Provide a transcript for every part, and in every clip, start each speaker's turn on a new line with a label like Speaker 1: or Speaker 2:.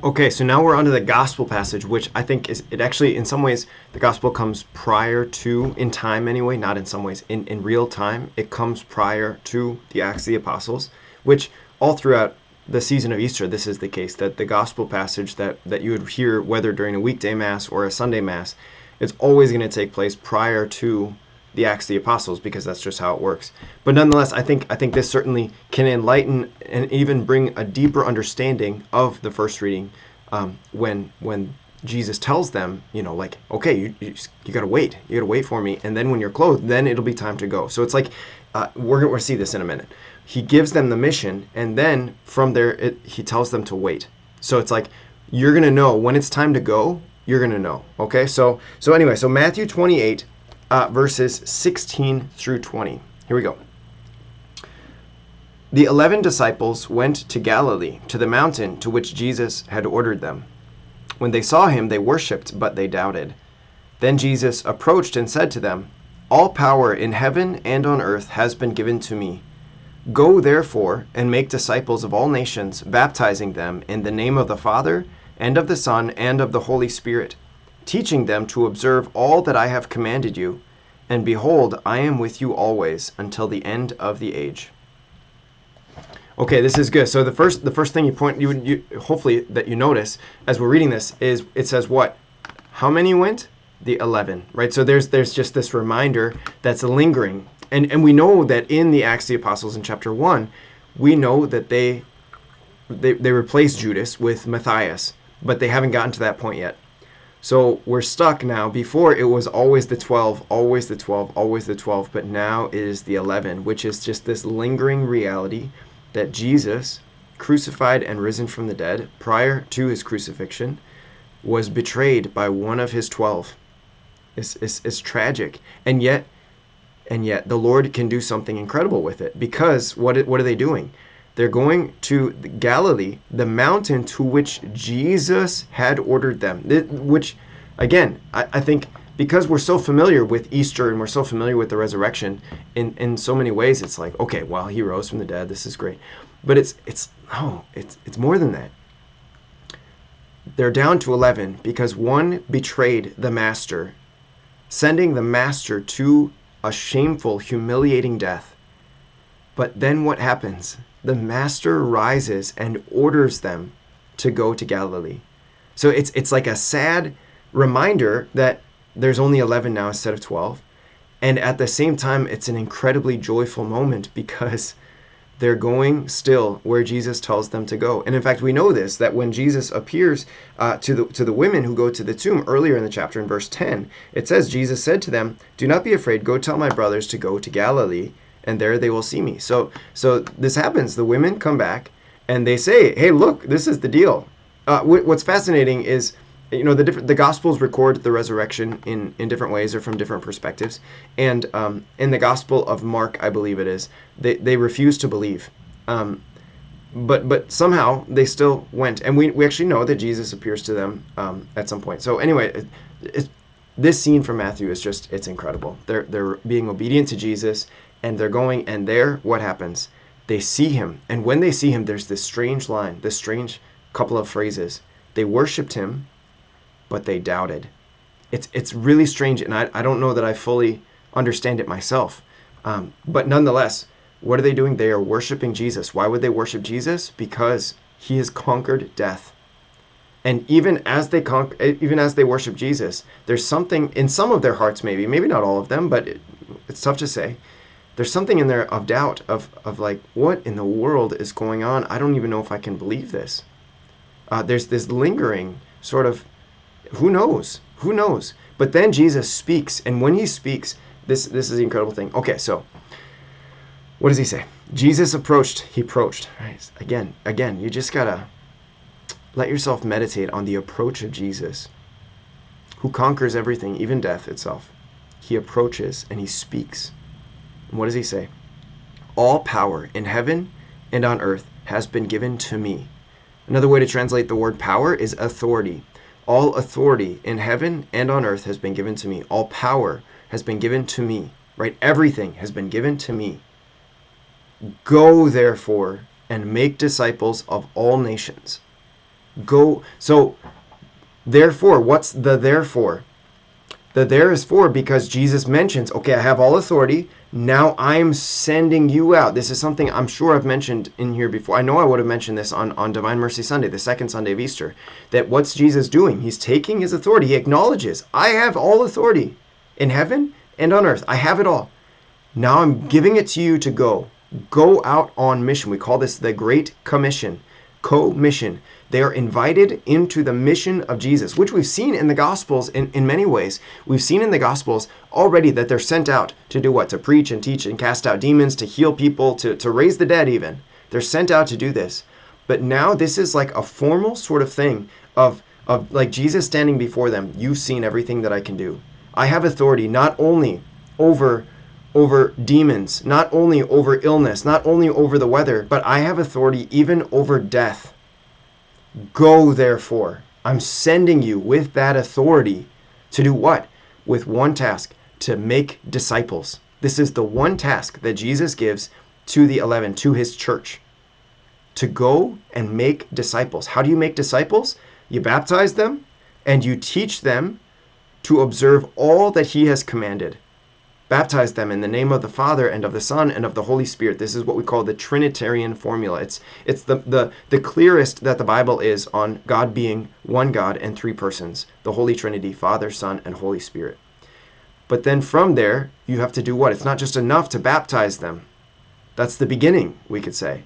Speaker 1: Okay, so now we're onto the gospel passage, which I think is, it actually, in some ways, the gospel comes prior to, in time anyway, not in some ways, in real time, it comes prior to the Acts of the Apostles, which all throughout the season of Easter, this is the case, that the gospel passage that you would hear, whether during a weekday mass or a Sunday mass, it's always going to take place prior to the Acts of the Apostles, because that's just how it works. But nonetheless, I think this certainly can enlighten and even bring a deeper understanding of the first reading, when Jesus tells them, like, okay, you got to wait, for me, and then when you're clothed, then it'll be time to go. So it's like, we're going to see this in a minute. He gives them the mission, and then from there, he tells them to wait. So it's like, you're going to know when it's time to go. You're going to know. Okay, so anyway, so Matthew 28. Verses 16 through 20. Here we go. The 11 disciples went to Galilee, to the mountain to which Jesus had ordered them. When they saw him, they worshipped, but they doubted. Then Jesus approached and said to them, "All power in heaven and on earth has been given to me. Go, therefore, and make disciples of all nations, baptizing them in the name of the Father, and of the Son, and of the Holy Spirit, teaching them to observe all that I have commanded you. And behold, I am with you always until the end of the age." Okay, this is good. So the first thing you hopefully that you notice as we're reading this is it says what? How many went? The 11, right? So there's just this reminder that's lingering. And we know that in the Acts of the Apostles in chapter 1, we know that they replaced Judas with Matthias, but they haven't gotten to that point yet. So we're stuck now. Before it was always the 12, always the 12, always the 12, but now it is the 11, which is just this lingering reality that Jesus, crucified and risen from the dead prior to his crucifixion, was betrayed by one of his 12. It's tragic. And yet the Lord can do something incredible with it, because what are they doing? They're going to Galilee, the mountain to which Jesus had ordered them. Which, again, I think because we're so familiar with Easter and we're so familiar with the resurrection, in so many ways, it's like, okay, well, he rose from the dead. This is great. But it's more than that. They're down to 11 because one betrayed the master, sending the master to a shameful, humiliating death. But then what happens? The master rises and orders them to go to Galilee. So it's like a sad reminder that there's only 11 now instead of 12. And at the same time, it's an incredibly joyful moment because they're going still where Jesus tells them to go. And in fact, we know this, that when Jesus appears to the women who go to the tomb earlier in the chapter in verse 10, it says, Jesus said to them, "Do not be afraid, go tell my brothers to go to Galilee, and there they will see me." So this happens. The women come back and they say, "Hey, look, this is the deal." What's fascinating is, the Gospels record the resurrection in different ways or from different perspectives. And in the Gospel of Mark, I believe it is, they refuse to believe. But somehow they still went. And we actually know that Jesus appears to them at some point. So anyway, this scene from Matthew is just, it's incredible. They're being obedient to Jesus, and they're going, and there, what happens? They see him. And when they see him, there's this strange line, this strange couple of phrases. They worshipped him, but they doubted. It's really strange, and I don't know that I fully understand it myself. But nonetheless, what are they doing? They are worshiping Jesus. Why would they worship Jesus? Because he has conquered death. And even as they worship Jesus, there's something in some of their hearts, maybe not all of them, but it's tough to say. There's something in there of doubt, of like, what in the world is going on? I don't even know if I can believe this. There's this lingering sort of, who knows? Who knows? But then Jesus speaks, and when he speaks, this is the incredible thing. Okay, so what does he say? Jesus approached. He approached. Right? Again, you just gotta let yourself meditate on the approach of Jesus, who conquers everything, even death itself. He approaches and he speaks. And what does he say? "All power in heaven and on earth has been given to me." Another way to translate the word power is authority. All authority in heaven and on earth has been given to me. All power has been given to me, right? Everything has been given to me. Go, therefore, and make disciples of all nations. Go. So therefore, what's the therefore? The there is for because Jesus mentions, okay, I have all authority. Now I'm sending you out. This is something I'm sure I've mentioned in here before. I know I would have mentioned this on Divine Mercy Sunday, the second Sunday of Easter, that what's Jesus doing? He's taking his authority. He acknowledges, I have all authority in heaven and on earth. I have it all. Now I'm giving it to you to go. Go out on mission. We call this the Great Commission. Co-mission. They are invited into the mission of Jesus, which we've seen in the Gospels in many ways. We've seen in the Gospels already that they're sent out to do what? To preach and teach and cast out demons, to heal people, to raise the dead even. They're sent out to do this. But now this is like a formal sort of thing of like Jesus standing before them. You've seen everything that I can do. I have authority not only over demons, not only over illness, not only over the weather, but I have authority even over death. Go, therefore. I'm sending you with that authority to do what? With one task, to make disciples. This is the one task that Jesus gives to the 11, to his church. To go and make disciples. How do you make disciples? You baptize them and you teach them to observe all that he has commanded. Baptize them in the name of the Father and of the Son and of the Holy Spirit. This is what we call the Trinitarian formula. It's the clearest that the Bible is on God being one God and three persons, the Holy Trinity, Father, Son, and Holy Spirit. But then from there, you have to do what? It's not just enough to baptize them. That's the beginning, we could say.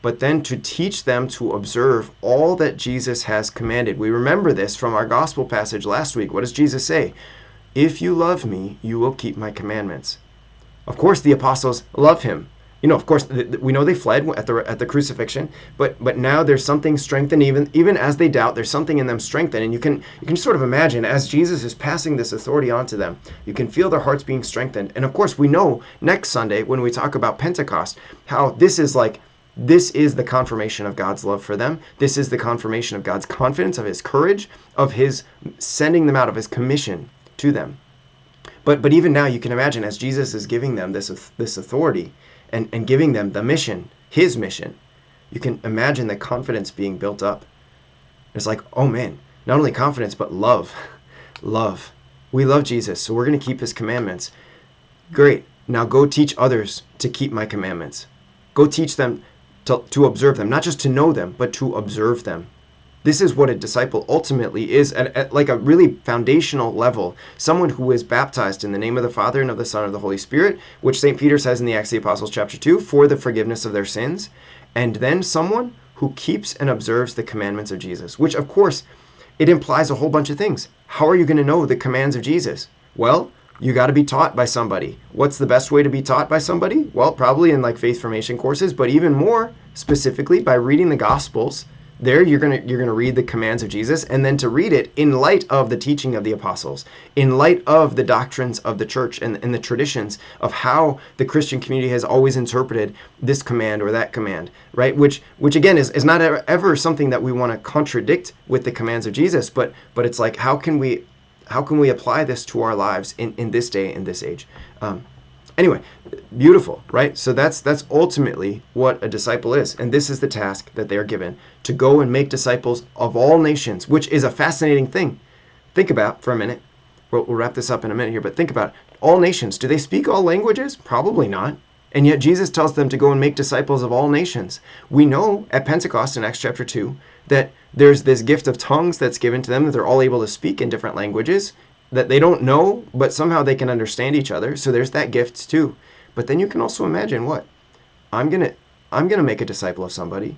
Speaker 1: But then to teach them to observe all that Jesus has commanded. We remember this from our gospel passage last week. What does Jesus say? If you love me, you will keep my commandments. Of course, the apostles love him. Of course, we know they fled at the crucifixion, but now there's something strengthened. Even as they doubt, there's something in them strengthened. And you can sort of imagine as Jesus is passing this authority on to them, you can feel their hearts being strengthened. And of course, we know next Sunday when we talk about Pentecost, how this is the confirmation of God's love for them. This is the confirmation of God's confidence, of his courage, of his sending them out, of his commission to them. But even now you can imagine as Jesus is giving them this authority and giving them the mission, his mission, you can imagine the confidence being built up. It's like, oh man, not only confidence, but love. Love. We love Jesus, so we're going to keep his commandments. Great. Now go teach others to keep my commandments. Go teach them to observe them, not just to know them, but to observe them. This is what a disciple ultimately is at like a really foundational level. Someone who is baptized in the name of the Father and of the Son and of the Holy Spirit, which St. Peter says in the Acts of the Apostles chapter 2, for the forgiveness of their sins. And then someone who keeps and observes the commandments of Jesus, which of course, it implies a whole bunch of things. How are you going to know the commands of Jesus? Well, you got to be taught by somebody. What's the best way to be taught by somebody? Well, probably in like faith formation courses, but even more specifically by reading the Gospels. There you're gonna read the commands of Jesus, and then to read it in light of the teaching of the apostles, in light of the doctrines of the church and the traditions of how the Christian community has always interpreted this command or that command, right? Which again is not ever something that we want to contradict with the commands of Jesus, but it's like how can we apply this to our lives in this day, in this age? Anyway, beautiful, right? So that's ultimately what a disciple is. And this is the task that they are given, to go and make disciples of all nations, which is a fascinating thing. Think about for a minute. We'll wrap this up in a minute here, but think about it. All nations. Do they speak all languages? Probably not. And yet Jesus tells them to go and make disciples of all nations. We know at Pentecost in Acts chapter 2 that there's this gift of tongues that's given to them, that they're all able to speak in different languages that they don't know, but somehow they can understand each other. So there's that gift too. But then you can also imagine what? I'm gonna make a disciple of somebody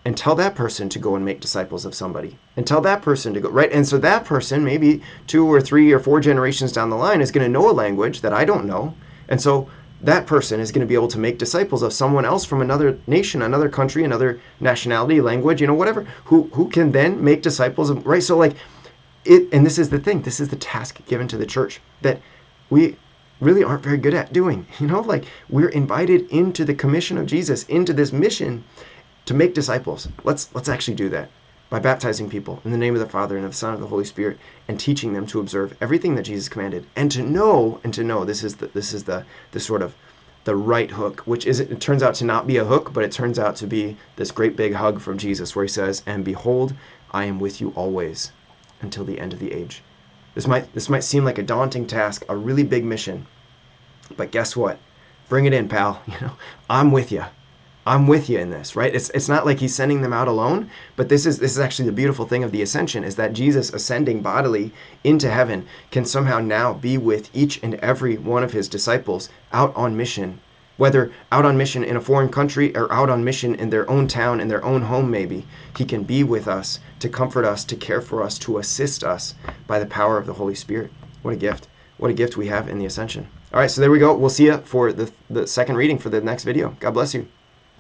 Speaker 1: and tell that person to go and make disciples of somebody and tell that person to go, right? And so that person, maybe 2 or 3 or 4 generations down the line, is going to know a language that I don't know. And so that person is going to be able to make disciples of someone else from another nation, another country, another nationality, language, whatever, who can then make disciples of, right? So like, and this is the thing, this is the task given to the church that we really aren't very good at doing. Like we're invited into the commission of Jesus, into this mission to make disciples. Let's actually do that by baptizing people in the name of the Father and of the Son and of the Holy Spirit, and teaching them to observe everything that Jesus commanded, and to know. This is the sort of the right hook, which is, it turns out to not be a hook, but it turns out to be this great big hug from Jesus where he says, "And behold, I am with you always until the end of the age." This might seem like a daunting task, a really big mission, but guess what? Bring it in, pal. I'm with you. I'm with you in this, right? It's not like he's sending them out alone, but this is actually the beautiful thing of the Ascension, is that Jesus ascending bodily into heaven can somehow now be with each and every one of his disciples out on mission, whether out on mission in a foreign country or out on mission in their own town, in their own home maybe. He can be with us to comfort us, to care for us, to assist us by the power of the Holy Spirit. What a gift. What a gift we have in the Ascension. All right, so there we go. We'll see you for the second reading for the next video. God bless you.